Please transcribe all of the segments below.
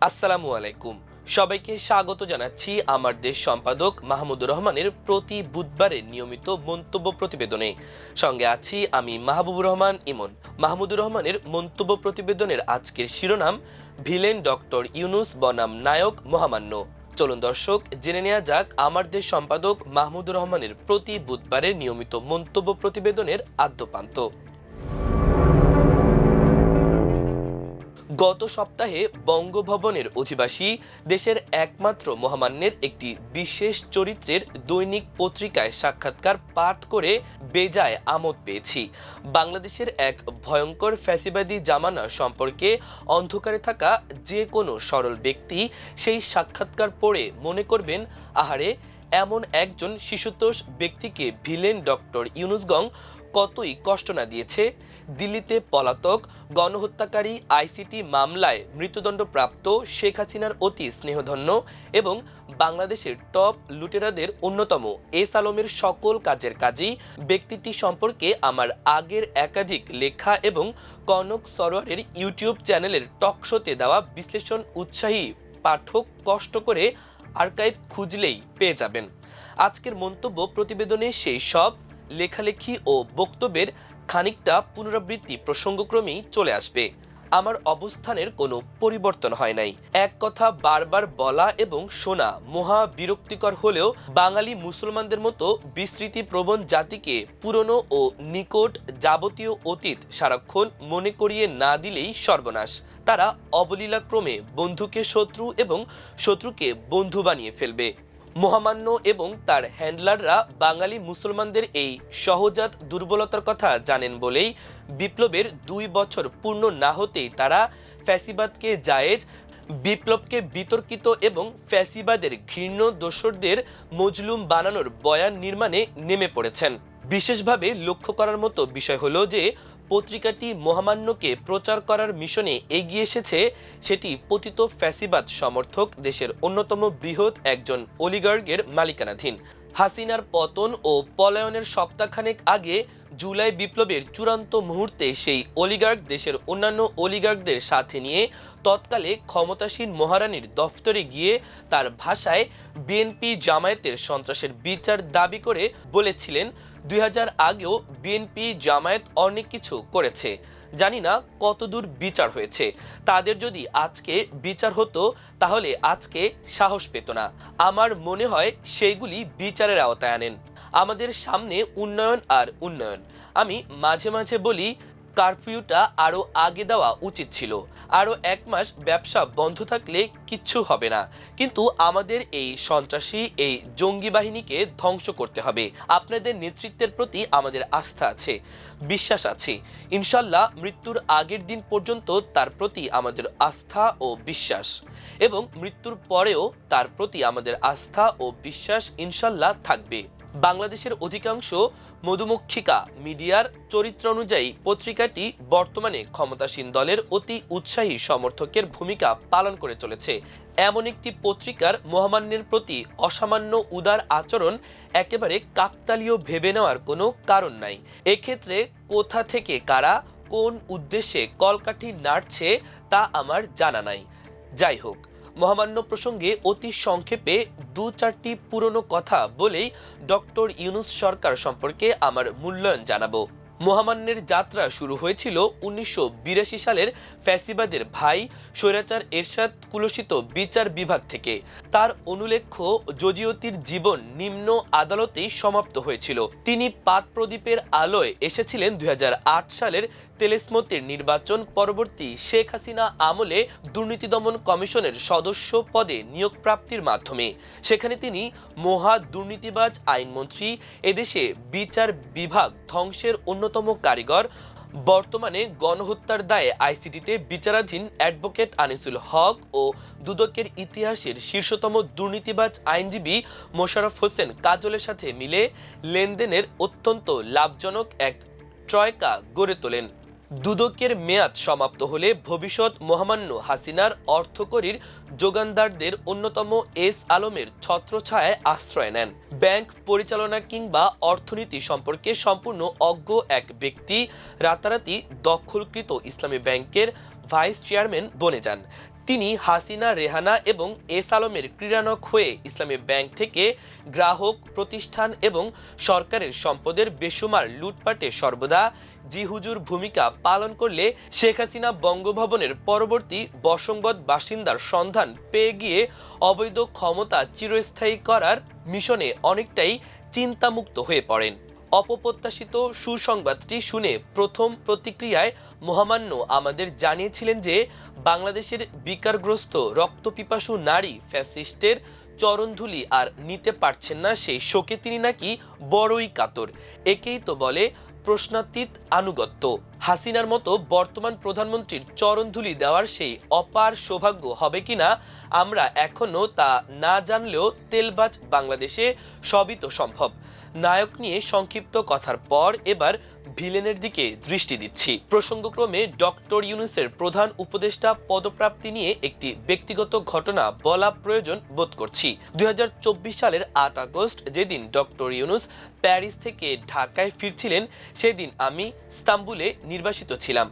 আসসালামু আলাইকুম। সবাইকে স্বাগত জানাচ্ছি আমার দেশ সম্পাদক মাহমুদুর রহমানের প্রতি বুধবারের নিয়মিত মন্তব্য প্রতিবেদনে। সঙ্গে আছি আমি মাহবুবুর রহমান ইমন। মাহমুদুর রহমানের মন্তব্য প্রতিবেদনের আজকের শিরোনাম, ভিলেন ডক্টর ইউনূস বনাম নায়ক মহামান্য। চলুন দর্শক, জেনে নেওয়া যাক আমার দেশ সম্পাদক মাহমুদুর রহমানের প্রতি বুধবারের নিয়মিত মন্তব্য প্রতিবেদনের আদ্যপান্ত। গত সপ্তাহে বঙ্গভবনের অধিবাসী দেশের একমাত্র মহামান্যের একটি বিশেষ চরিত্রের দৈনিক পত্রিকায় সাক্ষাৎকার পাঠ করে বেজায় আমোদ পেয়েছি। বাংলাদেশের এক ভয়ঙ্কর ফ্যাসিবাদী জামানা সম্পর্কে অন্ধকারে থাকা যে কোনো সরল ব্যক্তি সেই সাক্ষাৎকার পড়ে মনে করবেন, আহারে, এমন একজন শিশুতোষ ব্যক্তিকে ভিলেন ডক্টর ইউনূসগং কতই কষ্ট না দিয়েছে। দিল্লিতে পলাতক গণহত্যাকারী আইসিটি মামলায় মৃত্যুদণ্ডপ্রাপ্ত শেখ হাসিনার অতি স্নেহধন্য এবং বাংলাদেশের টপ লুটেরাদের অন্যতম এস আলমের সকল কাজের কাজই ব্যক্তিটি সম্পর্কে আমার আগের একাধিক লেখা এবং কনক সরোয়ারের ইউটিউব চ্যানেলের টকশোতে দেওয়া বিশ্লেষণ উৎসাহী পাঠক কষ্ট করে আর্কাইভ খুঁজলেই পেয়ে যাবেন। আজকের মন্তব্য প্রতিবেদনে সেই সব লেখালেখি ও বক্তব্যের খানিকটা পুনরাবৃত্তি প্রসঙ্গক্রমেই চলে আসবে। আমার অবস্থানের কোনো পরিবর্তন হয় নাই। এক কথা বারবার বলা এবং শোনা মহা বিরক্তিকর হলেও বাঙালি মুসলমানদের মতো বিস্মৃতি প্রবণ জাতিকে পুরনো ও নিকট যাবতীয় অতীত সারাক্ষণ মনে করিয়ে না দিলেই সর্বনাশ। তারা অবলীলাক্রমে বন্ধুকে শত্রু এবং শত্রুকে বন্ধু বানিয়ে ফেলবে। মহামান্য এবং তার হ্যান্ডলাররা বাঙালি মুসলমানদের এই সহজাত দুর্বলতার কথা জানেন বলেই বিপ্লবের 2 বছর পূর্ণ না হতেই তারা ফ্যাসিবাদকে জায়েজ, বিপ্লবকে বিতর্কিত এবং ফ্যাসিবাদের ঘৃণ্য দোসরদের মজলুম বানানোর বয়ান নির্মাণে নেমে পড়েছেন। বিশেষভাবে লক্ষ্য করার মতো বিষয় হলো যে পত্রিকাটি মহামান্যকে প্রচার করার মিশনে এগিয়ে এসেছে সেটি পতিত ফ্যাসিবাদ সমর্থক দেশের অন্যতম বৃহৎ একজন অলিগার্গের মালিকানাধীন। হাসিনার পতন ও পলায়নের সপ্তাহখানেক আগে জুলাই বিপ্লবের চূড়ান্ত মুহূর্তে সেই অলিগার্গ দেশের অন্যান্য অলিগার্গদের সাথে নিয়ে তৎকালে ক্ষমতাসীন মহারানীর দফতরে গিয়ে তার ভাষায় বিএনপি জামায়াতের সন্ত্রাসের বিচার দাবি করে বলেছিলেন, 2000 আগেও বিএনপি জামায়াত অনেক কিছু করেছে, জানি না কতদূর বিচার হয়েছে। তাদের যদি আজকে বিচার হতো তাহলে আজকে সাহস পেত না। আমার মনে হয় সেইগুলি বিচারের আওতায় আনেন। আমাদের সামনে উন্নয়ন আর উন্নয়ন। আমি মাঝে মাঝে বলি কারফিউটা আরও আগে দেওয়া উচিত ছিল। আরও 1 মাস ব্যবসা বন্ধ থাকলে কিচ্ছু হবে না, কিন্তু আমাদের এই সন্ত্রাসী এই জঙ্গি বাহিনীকে ধ্বংস করতে হবে। আপনাদের নেতৃত্বের প্রতি আমাদের আস্থা আছে, বিশ্বাস আছে। ইনশাল্লাহ মৃত্যুর আগের দিন পর্যন্ত তার প্রতি আমাদের আস্থা ও বিশ্বাস, এবং মৃত্যুর পরেও তার প্রতি আমাদের আস্থা ও বিশ্বাস ইনশাল্লাহ থাকবে। বাংলাদেশের অধিকাংশ মধুমক্ষিকা মিডিয়ার চরিত্র অনুযায়ী পত্রিকাটি বর্তমানে ক্ষমতাসীন দলের অতি উৎসাহী সমর্থকের ভূমিকা পালন করে চলেছে। এমন একটি পত্রিকার মহামান্যের প্রতি অসামান্য উদার আচরণ একেবারে কাকতালীয় ভেবে নেওয়ার কোনো কারণ নাই। এক্ষেত্রে কোথা থেকে কারা কোন উদ্দেশ্যে কলকাঠি নাড়ছে তা আমার জানা নাই। যাই হোক, মহামান্য প্রসঙ্গে অতি সংক্ষেপে 2-4টি পুরনো কথা বলেই ডক্টর ইউনূস সরকার সম্পর্কে আমার মূল্যায়ন জানাবো। মহামান্যের যাত্রা শুরু হয়েছিল 1982 সালের ফ্যাসিবাদের ভাই স্বৈরাচার এরশাদ কুলসিত বিচার বিভাগ থেকে। তার অনুলেখ্য জজিয়তির জীবন নিম্ন আদালতেই সমাপ্ত হয়েছিল। তিনি পাত প্রদীপের আলোয় এসেছিলেন 2008 সালের তেলেসমতের নির্বাচন পরবর্তী শেখ হাসিনা আমলে দুর্নীতি দমন কমিশনের সদস্য পদে নিয়োগ প্রাপ্তির মাধ্যমে। সেখানে তিনি মহা দুর্নীতিবাজ আইনমন্ত্রী, এদেশে বিচার বিভাগ ধ্বংসের অন্যতম কারিগর, বর্তমানে গণহত্যার দায়ে আইসিটিতে বিচারাধীন অ্যাডভোকেট আনিসুল হক ও দুদকের ইতিহাসের শীর্ষতম দুর্নীতিবাজ আইনজীবী মোশাররফ হোসেন কাজলের সাথে মিলে লেনদেনের অত্যন্ত লাভজনক এক ট্রয়কা গড়ে তোলেন। দুদকের মেয়াদ সমাপ্ত হলে ভবিষ্যৎ মহামান্য হাসিনার অর্থকরীর যোগানদারদের অন্যতম এস আলমের ছত্রছায়ায় আশ্রয় নেন। ব্যাংক পরিচালনা কিংবা অর্থনীতি সম্পর্কে সম্পূর্ণ অজ্ঞ এক ব্যক্তি রাতারাতি দখলকৃত ইসলামী ব্যাংকের ভাইস চেয়ারম্যান বনে যান। তিনি হাসিনা, রেহানা এবং এস আলমের ক্রীড়ানক হয়ে ইসলামী ব্যাংক থেকে গ্রাহক, প্রতিষ্ঠান এবং সরকারের সম্পদের বেসুমার লুটপাটে সর্বদা জি হুজুর ভূমিকা পালন করলে শেখ হাসিনা বঙ্গভবনের পরবর্তী বসংবদ বাসিন্দার সন্ধান পেয়ে গিয়ে অবৈধ ক্ষমতা চিরস্থায়ী করার মিশনে অনেকটাই চিন্তামুক্ত হয়ে পড়েন। অপ্রত্যাশিত সুসংবাদটি শুনে প্রথম প্রতিক্রিয়ায় মহামান্য আমাদের জানিয়েছিলেন যে বাংলাদেশের বিকারগ্রস্ত রক্তপিপাসু নারী ফ্যাসিস্টের চরণধুলি আর নিতে পারছেন না, সেই শোকে তিনি নাকি বড়ই কাতর। একেই তো বলে প্রশ্নাতীত আনুগত্য। হাসিনার মতো বর্তমান প্রধানমন্ত্রীর চরণধুলি দেওয়ার সেই অপার সৌভাগ্য হবে কিনা আমরা এখনো তা না জানলেও তেলবাজ বাংলাদেশে সবই তো সম্ভব। নায়ক নিয়ে সংক্ষিপ্ত কথার পর এবার ভিলেনের দিকে দৃষ্টি দিচ্ছি। প্রসঙ্গক্রমে ডক্টর ইউনূসের প্রধান উপদেষ্টা পদপ্রাপ্তি নিয়ে একটি ব্যক্তিগত ঘটনা বলা প্রয়োজন বোধ করছি। 2024 সালের 8 আগস্ট যেদিন ডক্টর ইউনূস প্যারিস থেকে ঢাকায় ফিরছিলেন, সেদিন আমি ইস্তাম্বুলে নির্বাসিত ছিলাম।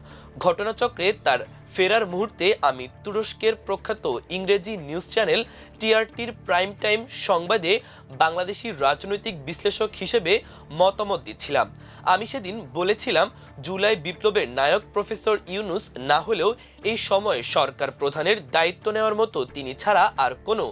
ঘটনাচক্রে তার ফেরার মুহূর্তে আমি তুরস্কের প্রখ্যাত ইংরেজি নিউজ চ্যানেল টিআরটির প্রাইম টাইম সংবাদে বাংলাদেশি রাজনৈতিক বিশ্লেষক হিসেবে মতামত দিচ্ছিলাম। আমি সেদিন বলেছিলাম, জুলাই বিপ্লবের নায়ক প্রফেসর ইউনূস না হলেও এই সময়ে সরকার প্রধানের দায়িত্ব নেওয়ার মতো তিনি ছাড়া আর কোনো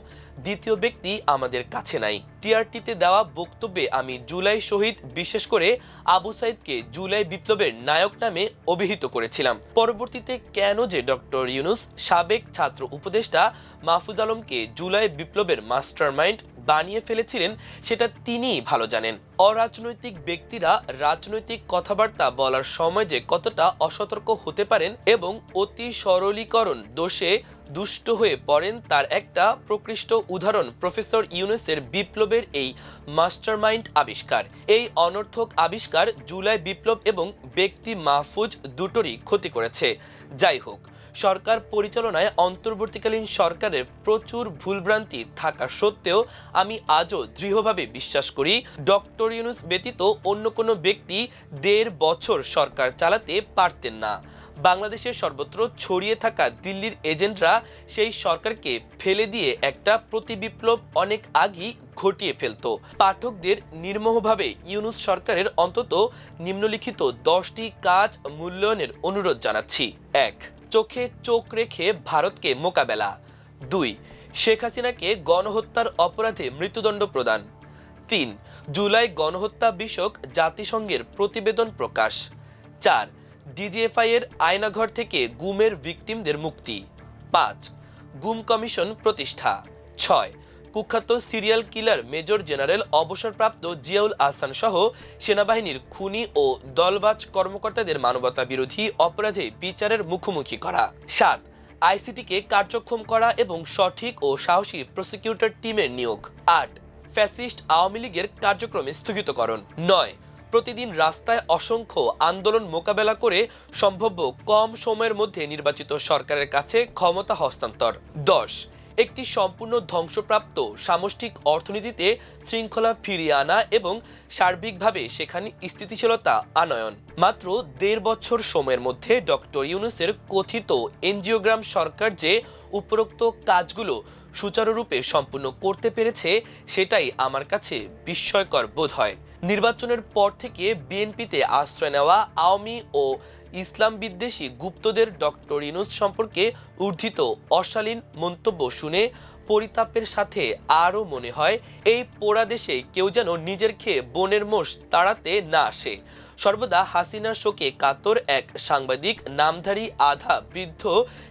দ্বিতীয় ব্যক্তি আমাদের কাছে নাই। টিআরটিতে দেওয়া বক্তব্যে আমি জুলাই শহীদ, বিশেষ করে আবু সাইদকে জুলাই বিপ্লবের নায়ক নামে অভিহিত করেছিলাম। পরবর্তীতে কেন যে ডক্টর ইউনূস সাবেক ছাত্র উপদেষ্টা মাহফুজ আলমকে জুলাই বিপ্লবের মাস্টারমাইন্ড বানিয়ে ফেলেছিলেন সেটা তিনিই ভালো জানেন। অরাজনৈতিক ব্যক্তিরা রাজনৈতিক কথাবার্তা বলার সময় যে কতটা অসতর্ক হতে পারেন এবং অতি সরলীকরণ দোষে দুষ্ট হয়ে পড়েন তার একটা প্রকৃষ্ট উদাহরণ প্রফেসর ইউনূসের বিপ্লবের এই মাস্টারমাইন্ড আবিষ্কার। এই অনর্থক আবিষ্কার জুলাই বিপ্লব এবং ব্যক্তি মাহফুজ দুটোরই ক্ষতি করেছে। যাই হোক, সরকার পরিচালনায় অন্তর্বর্তীকালীন সরকারের প্রচুর ভুলভ্রান্তি থাকা সত্ত্বেও আমি আজও দৃঢ়ভাবে বিশ্বাস করি ডক্টর ইউনূস ব্যতীত অন্য কোনো ব্যক্তি 1.5 বছর সরকার চালাতে পারতেন না। বাংলাদেশের সর্বত্র ছড়িয়ে থাকা দিল্লির এজেন্টরা সেই সরকারকে ফেলে দিয়ে একটা প্রতিবিপ্লব অনেক আগেই ঘটিয়ে ফেলত। পাঠকদের নির্মোহভাবে ইউনূস সরকারের অন্তত নিম্নলিখিত 10টি কাজ মূল্যায়নের অনুরোধ জানাচ্ছি। 1. চোখে চোখ রেখে ভারতকে মোকাবেলা। 2. শেখ হাসিনাকে গণহত্যার অপরাধে মৃত্যুদণ্ড প্রদান। 3. জুলাই গণহত্যা বিষয়ক জাতিসংঘের প্রতিবেদন প্রকাশ। 4. ডিজিএফআই এর আয়নাঘর থেকে গুমের ভিকটিমদের মুক্তি। 5. গুম কমিশন প্রতিষ্ঠা। 6. কুখ্যাত সিরিয়াল কিলার মেজর জেনারেল অবসরপ্রাপ্ত জিয়াউল আহসান সহ সেনাবাহিনীর খুনি ও দলবাজ কর্মকর্তাদের মানবতা বিরোধী অপরাধে বিচারের মুখোমুখি করা। 7. আইসিটিকে কার্যক্ষম করা এবং সঠিক ও সাহসী প্রসিকিউটর টিমের নিয়োগ। 8. ফ্যাসিস্ট আওয়ামী লীগের কার্যক্রমে স্থগিতকরণ। 9. প্রতিদিন রাস্তায় অসংখ্য আন্দোলন মোকাবেলা করে সম্ভাব্য কম সময়ের মধ্যে নির্বাচিত সরকারের কাছে ক্ষমতা হস্তান্তর। 10. একটি সম্পূর্ণ ধ্বংসপ্রাপ্ত সামষ্টিক অর্থনীতিতে শৃঙ্খলা ফিরিয়ে আনা এবং সার্বিকভাবে সেখানে স্থিতিশীলতা আনয়ন। মাত্র 1.5 বছর সময়ের মধ্যে ডক্টর ইউনূসের কথিত এনজিওগ্রাম সরকার যে উপরোক্ত কাজগুলো সুচারুরূপে সম্পূর্ণ করতে পেরেছে সেটাই আমার কাছে বিস্ময়কর বোধ হয়। নির্বাচনের পর থেকে বিএনপিতে আশ্রয় নেওয়া আওয়ামী ও ইসলাম বিদ্বেষী গুপ্তদের ডক্টর ইউনূস সম্পর্কে উদ্ধৃত অশালীন মন্তব্য শুনে পরিতাপের সাথে আরও মনে হয় এই পোড়া দেশে কেউ যেন নিজের খেয়ে বনের মোষ তাড়াতে না আসে। সর্বদা হাসিনার শোকে কাতর এক সাংবাদিক নামধারী আধা বৃদ্ধ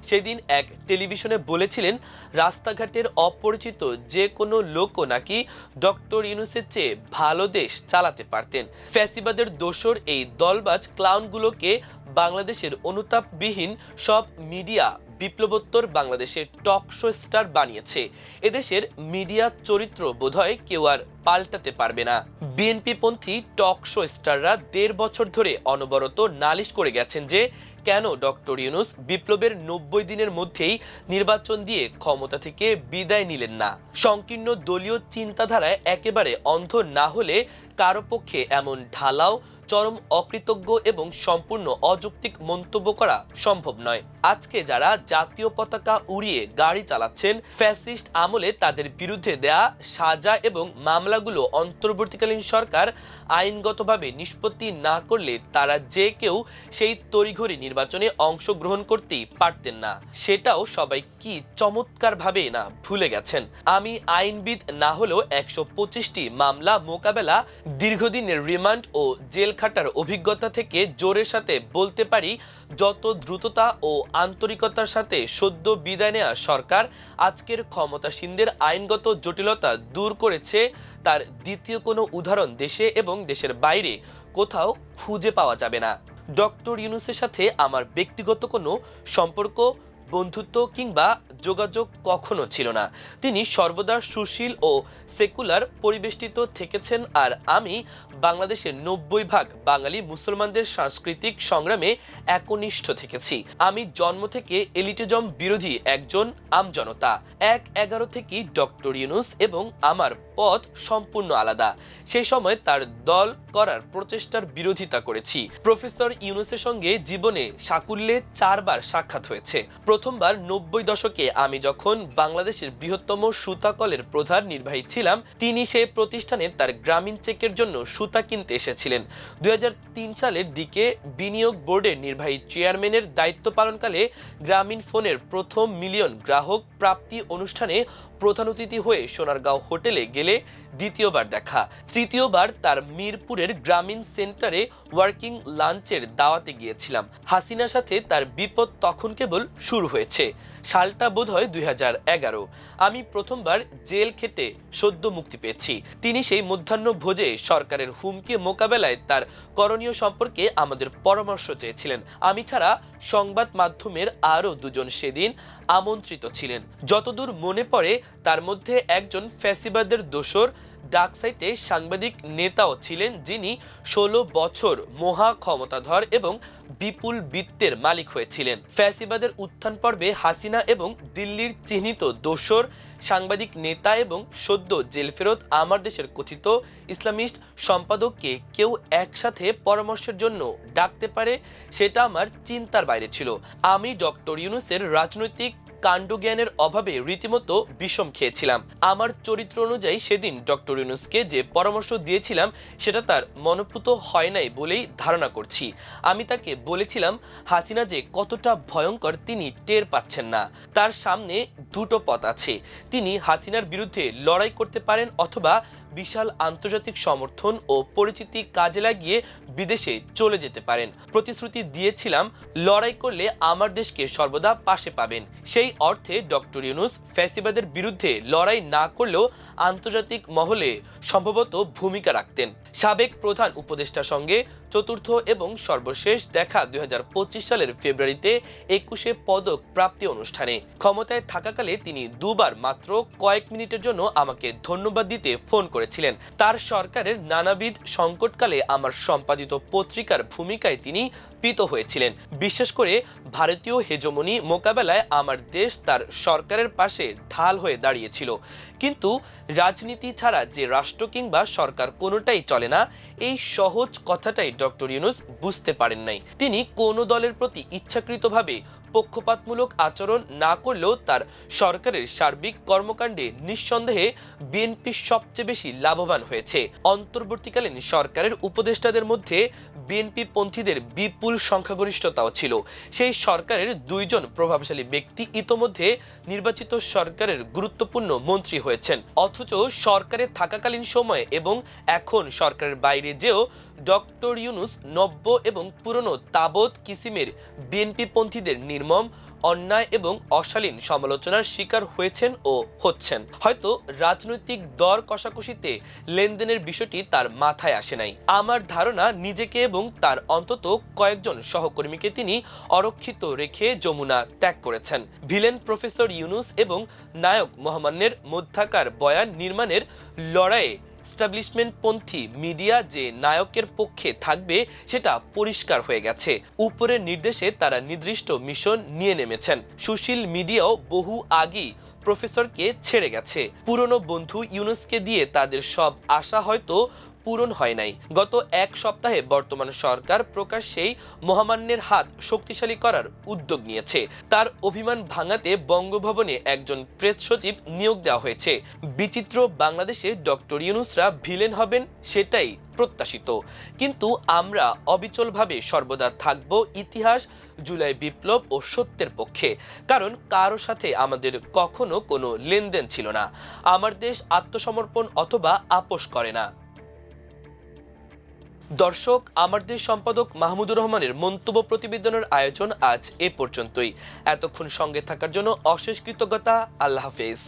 সেদিন এক টেলিভিশনে বলেছিলেন, রাস্তাঘাটের অপরিচিত যে কোনো লোকও নাকি ডক্টর ইউনূসের চেয়ে ভালো দেশ চালাতে পারতেন। ফ্যাসিবাদের দোসর এই দলবাজ ক্লাউনগুলোকে বাংলাদেশের অনুতাপবিহীন সব মিডিয়া বিপ্লবোত্তর বাংলাদেশের টক শো স্টার বানিয়েছে। এদেশের মিডিয়া চরিত্র বোধহয় কেউ আর পাল্টাতে পারবে না। বিএনপিপন্থী টক শো স্টাররা 1.5 বছর ধরে অনবরত নালিশ করে গেছেন যে কেন ডক্টর ইউনূস বিপ্লবের 90 দিনের মধ্যেই নির্বাচন দিয়ে ক্ষমতা থেকে বিদায় নিলেন না। সংকীর্ণ দলীয় চিন্তাধারায় একেবারে অন্ধ না হলে কারো পক্ষে এমন ঢালাও চরম অকৃতজ্ঞ এবং সম্পূর্ণ অযৌক্তিক মন্তব্য করা সম্ভব নয়। আজকে যারা জাতীয় পতাকা উড়িয়ে গাড়ি চালাচ্ছেন, ফ্যাসিস্ট আমলে তাদের বিরুদ্ধে দেয়া সাজা এবং মামলাগুলো অন্তর্বর্তীকালীন সরকার আইনগতভাবে নিষ্পত্তি না করলে তারা যে কেউ সেই তড়িঘড়ি নির্বাচনে অংশগ্রহণ করতেই পারতেন না। সেটাও সবাই কি চমৎকারভাবে না ভুলে গেছেন। আমি আইনবিদ না হলেও 125টি মামলা মোকাবেলা, দীর্ঘদিনের রিমান্ড ও জেল খাটার অভিজ্ঞতা থেকে জোরের সাথে বলতে পারি, যত দ্রুততা ও আন্তরিকতার সাথে সদ্য বিদায় নেওয়া সরকার আজকের ক্ষমতাসীনদের আইনগত জটিলতা দূর করেছে, তার দ্বিতীয় কোনো উদাহরণ দেশে এবং দেশের বাইরে কোথাও খুঁজে পাওয়া যাবে না। ডক্টর ইউনূসের সাথে আমার ব্যক্তিগত কোনো সম্পর্ক, বন্ধুত্ব কিংবা যোগাযোগ কখনো ছিল না। তিনি সর্বদা সুশীল ও সেকুলার পরিবেষ্টিত থেকেছেন, আর আমি বাংলাদেশের 90% বাঙালি মুসলমানদের সাংস্কৃতিক সংগ্রামে একনিষ্ঠ থেকেছি। আমি জন্ম থেকে এলিটিজম বিরোধী একজন আমজনতা। 1-11 থেকেই ডক্টর ইউনূস এবং আমার পথ সম্পূর্ণ আলাদা। সেই সময় তার দল করার প্রচেষ্টার বিরোধিতা করেছি। প্রফেসর ইউনূসের সঙ্গে জীবনে সাকুল্যে 4 বার সাক্ষাৎ হয়েছে। প্রথমবার 90 দশকে আমি যখন বাংলাদেশের বৃহত্তম সুতা কলের প্রধান নির্বাহী ছিলাম, তিনি সেই প্রতিষ্ঠানে তার গ্রামীণ চেকের জন্য সুতা কিনতে এসেছিলেন। 2003 সালের দিকে বিনিয়োগ বোর্ডের নির্বাহী চেয়ারম্যানের দায়িত্ব পালনকালে গ্রামীণ ফোনের প্রথম মিলিয়ন গ্রাহক প্রাপ্তি অনুষ্ঠানে প্রধান অতিথি হয়ে সোনারগাঁও হোটেলে গেলে দ্বিতীয়বার দেখা। তৃতীয়বার তার মিরপুরের গ্রামীণ সেন্টারে ওয়ার্কিং লাঞ্চের দাওয়াতে গিয়েছিলাম। হাসিনার সাথে তার বিপদ তখন কেবল শুরু হয়েছে। সালটা বোধহয় 2011। আমি প্রথমবার জেল খেটে সদ্য মুক্তি পেয়েছি। তিনি সেই মধ্যাহ্ন ভোজে সরকারের হুমকি মোকাবেলায় তার করণীয় সম্পর্কে আমাদের পরামর্শ চেয়েছিলেন। আমি ছাড়া সংবাদ মাধ্যমের আরও 2 জন সেদিন আমন্ত্রিত ছিলেন। যতদূর মনে পড়ে তার মধ্যে একজন ফ্যাসিবাদের দোসর, ডাকসাইটে সাংবাদিক নেতাও ছিলেন, যিনি 16 বছর মহা ক্ষমতাধর এবং বিপুল বিত্তের মালিক হয়েছিলেন। ফ্যাসিবাদের উত্থান পর্বে হাসিনা এবং দিল্লির চিহ্নিত দোসর সাংবাদিক নেতা এবং সদ্য জেল ফেরত আমার দেশের কথিত ইসলামিস্ট সম্পাদককে কেউ একসাথে পরামর্শের জন্য ডাকতে পারে, সেটা আমার চিন্তার বাইরে ছিল। আমি ডক্টর ইউনূসের রাজনৈতিক কাণ্ডজ্ঞানের অভাবে রীতিমতো বিষম খেয়েছিলাম। আমার চরিত্র অনুযায়ী সেদিন ডক্টর ইউনূসকে যে পরামর্শ দিয়েছিলাম সেটা তার মনোপুত হয় নাই বলেই ধারণা করছি। আমি তাকে বলেছিলাম হাসিনা যে কতটা ভয়ঙ্কর তিনি টের পাচ্ছেন না। তার সামনে 2টো পথ আছে। তিনি হাসিনার বিরুদ্ধে লড়াই করতে পারেন অথবা বিশাল আন্তর্জাতিক সমর্থন ও পরিচিতি কাজে লাগিয়ে বিদেশে চলে যেতে পারেন। প্রতিশ্রুতি দিয়েছিলাম লড়াই করলে আমার দেশকে সর্বদা পাশে পাবেন। সেই অর্থে ডক্টর ইউনূস ফ্যাসিবাদের বিরুদ্ধে লড়াই না করলেও আন্তর্জাতিক মহলে সম্ভবত ভূমিকা রাখতেন। সাবেক প্রধান উপদেষ্টার সঙ্গে চতুর্থ এবং সর্বশেষ দেখা 2025 সালের ফেব্রুয়ারিতে 21শে পদক প্রাপ্তি অনুষ্ঠানে। ক্ষমতায় থাকাকালে তিনি 2 বার মাত্র কয়েক মিনিটের জন্য আমাকে ধন্যবাদ দিতে ফোন করেছিলেন। তার সরকারের নানাবিধ সংকটকালে আমার সম্পাদিত পত্রিকার ভূমিকায় তিনি পীত হয়েছিলেন। বিশেষ করে ভারতীয় হেজমনি মোকাবেলায় আমার দেশ তার সরকারের পাশে ঢাল হয়ে দাঁড়িয়েছিল। কিন্তু রাজনীতি ছাড়া যে রাষ্ট্র কিংবা সরকার কোনোটাই চলে না, এই সহজ কথাটাই ডক্টর ইউনূস বুঝতে পারেন নাই। তিনি কোনো দলের প্রতি ইচ্ছাকৃতভাবে পক্ষপাতমূলক আচরণ না করলেও তার সরকারের সার্বিক কর্মকাণ্ডে নিঃসন্দেহে বিএনপি সবচেয়ে বেশি লাভবান হয়েছে। অন্তর্বর্তীকালীন সরকারের উপদেষ্টাদের মধ্যে বিএনপি পন্থীদের বিপুল সংখ্যাগরিষ্ঠতাও ছিল। সেই সরকারের 2 জন প্রভাবশালী ব্যক্তি ইতোমধ্যে নির্বাচিত সরকারের গুরুত্বপূর্ণ মন্ত্রী হয়েছেন। অথচ সরকারে থাকাকালীন সময়ে এবং এখন সরকারের বাইরে যেও ডক্টর ইউনূস নব্য এবং পুরনো তাবৎ কিসিমের বিএনপি পন্থীদের নির্মম অন্যায় এবং অশালীন সমালোচনার শিকার হয়েছেন ও হচ্ছেন। হয়তো রাজনৈতিক দর কষাকষিতে লেনদেনের বিষয়টি তার মাথায় আসে নাই। আমার ধারণা নিজেকে এবং তার অন্তত কয়েকজন সহকর্মীকে তিনি অরক্ষিত রেখে যমুনা ত্যাগ করেছেন। ভিলেন প্রফেসর ইউনূস এবং নায়ক মোহাম্মদের মধ্যাকার বয়ান নির্মাণের লড়াইয়ে এস্টাবলিশমেন্টপন্থী মিডিয়া যে নায়কের পক্ষে থাকবে সেটা পরিষ্কার হয়ে গেছে। উপরের নির্দেশে তারা নির্দিষ্ট মিশন নিয়ে নেমেছেন। সুশীল মিডিয়াও বহু আগেই প্রফেসরকে ছেড়ে গেছে। পুরনো বন্ধু ইউনূসকে দিয়ে তাদের সব আশা হয়তো পূরণ হয় নাই। গত এক সপ্তাহে বর্তমান সরকার প্রকাশ্যেই মহামান্যের হাত শক্তিশালী করার উদ্যোগ নিয়েছে। তার অভিমান ভাঙাতে বঙ্গভবনে একজন প্রেস সচিব নিয়োগ দেওয়া হয়েছে। বিচিত্র বাংলাদেশে ডক্টর ইউনূসরা ভিলেন হবেন সেটাই প্রত্যাশিত, কিন্তু আমরা অবিচলভাবে সর্বদা থাকব ইতিহাস, জুলাই বিপ্লব ও সত্যের পক্ষে। কারণ কারো সাথে আমাদের কখনো কোনো লেনদেন ছিল না। আমার দেশ আত্মসমর্পণ অথবা আপোষ করে না। দর্শক, আমার দেশ সম্পাদক মাহমুদুর রহমানের মন্তব্য প্রতিবেদনের আয়োজন আজ এ পর্যন্তই। এতক্ষণ সঙ্গে থাকার জন্য অশেষ কৃতজ্ঞতা। আল্লাহ হাফেজ।